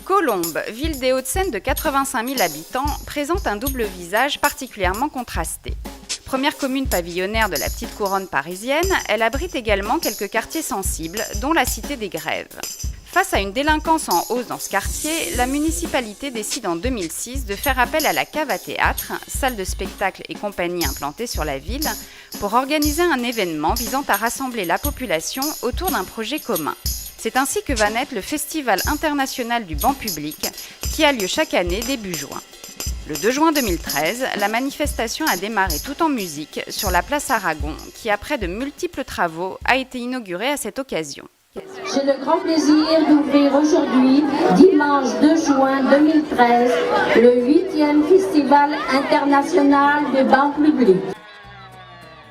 Colombes, ville des Hauts-de-Seine de 85 000 habitants, présente un double visage particulièrement contrasté. Première commune pavillonnaire de la petite couronne parisienne, elle abrite également quelques quartiers sensibles, dont la Cité des Grèves. Face à une délinquance en hausse dans ce quartier, la municipalité décide en 2006 de faire appel à la Cave à Théâtre, salle de spectacle et compagnie implantée sur la ville, pour organiser un événement visant à rassembler la population autour d'un projet commun. C'est ainsi que va naître le Festival international du banc public, qui a lieu chaque année début juin. Le 2 juin 2013, la manifestation a démarré tout en musique sur la place Aragon, qui après de multiples travaux a été inaugurée à cette occasion. J'ai le grand plaisir d'ouvrir aujourd'hui, dimanche 2 juin 2013, le 8e Festival international du banc public.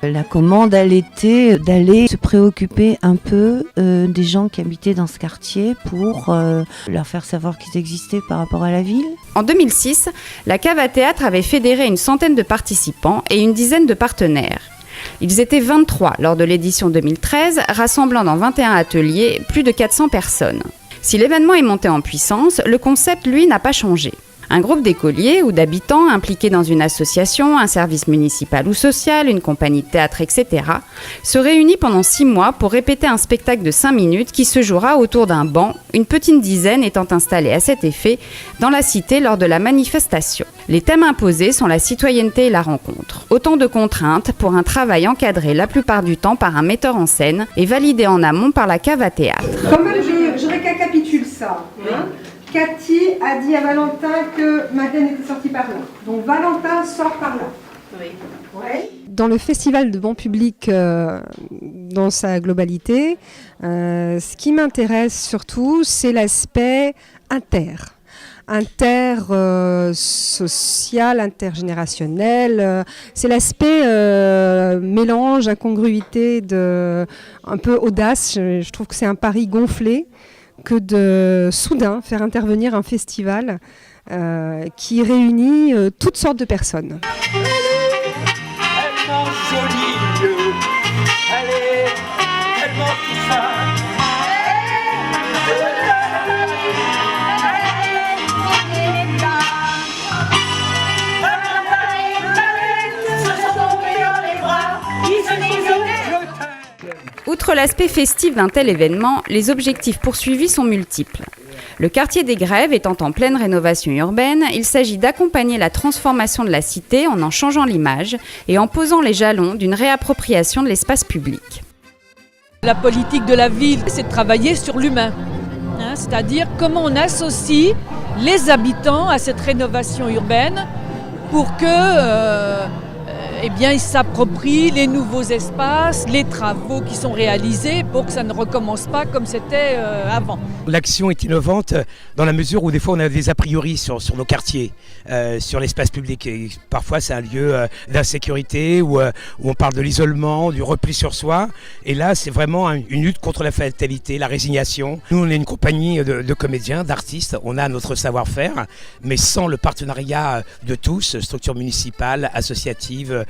La commande, elle était d'aller se préoccuper un peu des gens qui habitaient dans ce quartier pour leur faire savoir qu'ils existaient par rapport à la ville. En 2006, la Cave à Théâtre avait fédéré une centaine de participants et une dizaine de partenaires. Ils étaient 23 lors de l'édition 2013, rassemblant dans 21 ateliers plus de 400 personnes. Si l'événement est monté en puissance, le concept, lui, n'a pas changé. Un groupe d'écoliers ou d'habitants impliqués dans une association, un service municipal ou social, une compagnie de théâtre, etc., se réunit pendant 6 mois pour répéter un spectacle de 5 minutes qui se jouera autour d'un banc, une petite dizaine étant installée à cet effet dans la cité lors de la manifestation. Les thèmes imposés sont la citoyenneté et la rencontre. Autant de contraintes pour un travail encadré la plupart du temps par un metteur en scène et validé en amont par la Cave à Théâtre. Quand même, je récapitule ça. Cathy a dit à Valentin que Madeleine était sortie par là. Donc Valentin sort par là. Oui. Ouais. Dans le festival de banc public dans sa globalité, ce qui m'intéresse surtout, c'est l'aspect social, intergénérationnel. C'est l'aspect mélange, incongruité, un peu audace. Je trouve que c'est un pari gonflé que de soudain faire intervenir un festival qui réunit toutes sortes de personnes. Outre l'aspect festif d'un tel événement, les objectifs poursuivis sont multiples. Le quartier des Grèves étant en pleine rénovation urbaine, il s'agit d'accompagner la transformation de la cité en changeant l'image et en posant les jalons d'une réappropriation de l'espace public. La politique de la ville, c'est de travailler sur l'humain, c'est-à-dire comment on associe les habitants à cette rénovation urbaine pour que ils s'approprient les nouveaux espaces, les travaux qui sont réalisés pour que ça ne recommence pas comme c'était avant. L'action est innovante dans la mesure où des fois on a des a priori sur nos quartiers, sur l'espace public. Et parfois c'est un lieu d'insécurité où on parle de l'isolement, du repli sur soi. Et là c'est vraiment une lutte contre la fatalité, la résignation. Nous on est une compagnie de comédiens, d'artistes, on a notre savoir-faire, mais sans le partenariat de tous, structures municipales, associatives,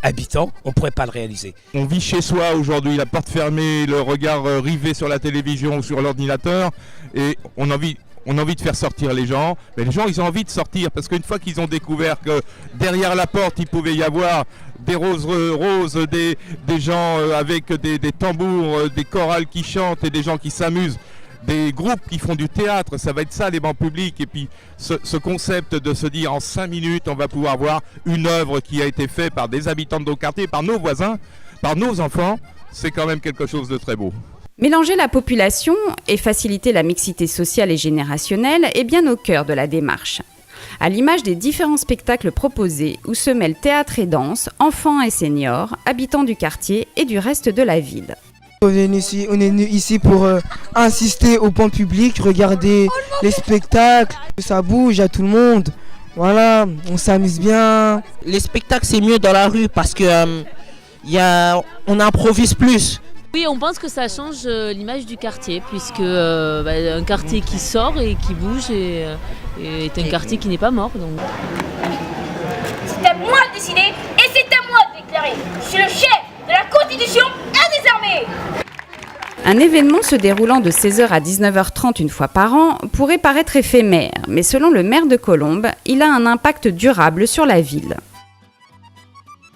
habitants, on ne pourrait pas le réaliser. On vit chez soi aujourd'hui, la porte fermée, le regard rivé sur la télévision ou sur l'ordinateur, et on a envie de faire sortir les gens, mais les gens ils ont envie de sortir parce qu'une fois qu'ils ont découvert que derrière la porte il pouvait y avoir des roses, des gens avec des tambours, des chorales qui chantent et des gens qui s'amusent, des groupes qui font du théâtre, ça va être ça les bancs publics. Et puis ce concept de se dire en 5 minutes on va pouvoir voir une œuvre qui a été faite par des habitants de nos quartiers, par nos voisins, par nos enfants, c'est quand même quelque chose de très beau. Mélanger la population et faciliter la mixité sociale et générationnelle est bien au cœur de la démarche. À l'image des différents spectacles proposés où se mêlent théâtre et danse, enfants et seniors, habitants du quartier et du reste de la ville. On est venu ici pour assister au banc public, regarder les spectacles, ça bouge à tout le monde, voilà, on s'amuse bien. Les spectacles c'est mieux dans la rue parce que on improvise plus. Oui, on pense que ça change l'image du quartier puisque un quartier qui sort et qui bouge est un quartier qui n'est pas mort. Donc. C'est à moi de décider et c'est à moi de déclarer. Je suis le chef de la Constitution et des armées. Un événement se déroulant de 16h à 19h30 une fois par an pourrait paraître éphémère, mais selon le maire de Colombes, il a un impact durable sur la ville.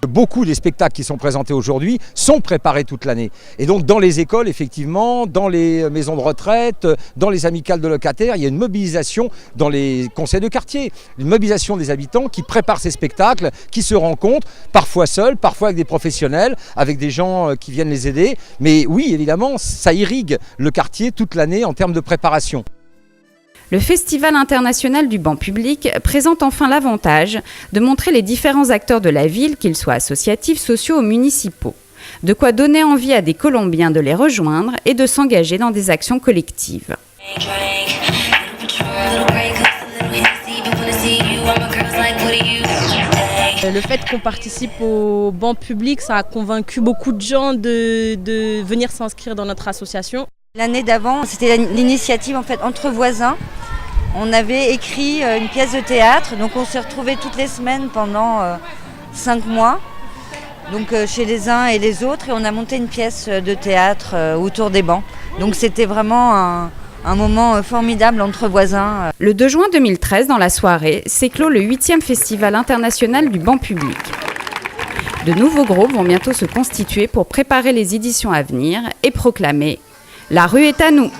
Beaucoup des spectacles qui sont présentés aujourd'hui sont préparés toute l'année. Et donc dans les écoles, effectivement, dans les maisons de retraite, dans les amicales de locataires, il y a une mobilisation dans les conseils de quartier, une mobilisation des habitants qui préparent ces spectacles, qui se rencontrent, parfois seuls, parfois avec des professionnels, avec des gens qui viennent les aider. Mais oui, évidemment, ça irrigue le quartier toute l'année en termes de préparation. Le Festival international du banc public présente enfin l'avantage de montrer les différents acteurs de la ville, qu'ils soient associatifs, sociaux ou municipaux. De quoi donner envie à des Colombiens de les rejoindre et de s'engager dans des actions collectives. Le fait qu'on participe au banc public, ça a convaincu beaucoup de gens de venir s'inscrire dans notre association. L'année d'avant, c'était l'initiative en fait entre voisins. On avait écrit une pièce de théâtre, donc on s'est retrouvés toutes les semaines pendant 5 mois, donc chez les uns et les autres, et on a monté une pièce de théâtre autour des bancs. Donc c'était vraiment un moment formidable entre voisins. Le 2 juin 2013, dans la soirée, s'éclot le 8e Festival international du banc public. De nouveaux groupes vont bientôt se constituer pour préparer les éditions à venir et proclamer « La rue est à nous ».